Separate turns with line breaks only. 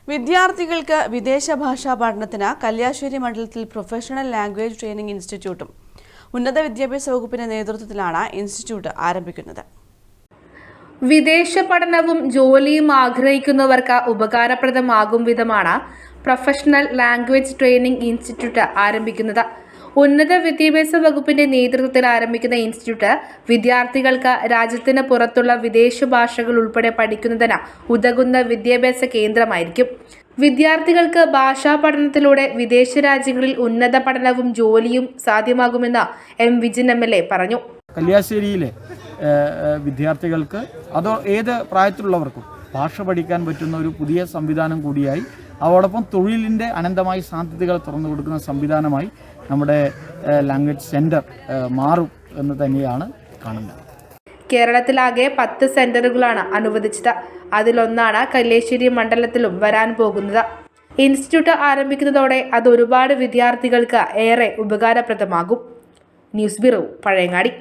വിദ്യാർത്ഥികൾക്ക് വിദേശ ഭാഷാ പഠനത്തിന് കല്യാശ്ശേരി മണ്ഡലത്തിൽ പ്രൊഫഷണൽ ലാംഗ്വേജ് ട്രെയിനിംഗ് ഇൻസ്റ്റിറ്റ്യൂട്ടും ഉന്നത വിദ്യാഭ്യാസ വകുപ്പിന്റെ നേതൃത്വത്തിലാണ് ഇൻസ്റ്റിറ്റ്യൂട്ട് ആരംഭിക്കുന്നത്.
വിദേശ പഠനവും ജോലിയും ആഗ്രഹിക്കുന്നവർക്ക് ഉപകാരപ്രദമാകും വിധമാണ് പ്രൊഫഷണൽ ലാംഗ്വേജ് ട്രെയിനിംഗ് ഇൻസ്റ്റിറ്റ്യൂട്ട് ആരംഭിക്കുന്നത്. ഉന്നത വിദ്യാഭ്യാസ വകുപ്പിന്റെ നേതൃത്വത്തിൽ ആരംഭിക്കുന്ന ഇൻസ്റ്റിറ്റ്യൂട്ട് വിദ്യാർത്ഥികൾക്ക് രാജ്യത്തിന് പുറത്തുള്ള വിദേശ ഭാഷകൾ ഉൾപ്പെടെ പഠിക്കുന്നതിന് ഉതകുന്ന വിദ്യാഭ്യാസ കേന്ദ്രമായിരിക്കും. വിദ്യാർത്ഥികൾക്ക് ഭാഷാ പഠനത്തിലൂടെ വിദേശ രാജ്യങ്ങളിൽ ഉന്നത പഠനവും ജോലിയും സാധ്യമാകുമെന്ന് എം വിജിൻ MLA പറഞ്ഞു.
കല്യാശ്ശേരിയിലെ വിദ്യാർത്ഥികൾക്ക് അതോ ഏത് പ്രായത്തിലുള്ളവർക്കും ഭാഷ പഠിക്കാൻ പറ്റുന്ന ഒരു പുതിയ സംവിധാനം കൂടിയായി, അതോടൊപ്പം തൊഴിലിൻ്റെ അനന്തമായ സാധ്യതകൾ തുറന്നു കൊടുക്കുന്ന സംവിധാനമായി നമ്മുടെ ലാംഗ്വേജ് സെൻറ്റർ മാറും എന്ന് തന്നെയാണ് കാണുന്നത്.
കേരളത്തിലാകെ 10 സെന്ററുകളാണ് അനുവദിച്ചത്. അതിലൊന്നാണ് കല്യാശ്ശേരി മണ്ഡലത്തിലും വരാൻ പോകുന്നത്. ഇൻസ്റ്റിറ്റ്യൂട്ട് ആരംഭിക്കുന്നതോടെ അത് ഒരുപാട് വിദ്യാർത്ഥികൾക്ക് ഏറെ ഉപകാരപ്രദമാകും. News bureau, Pazhayangadi.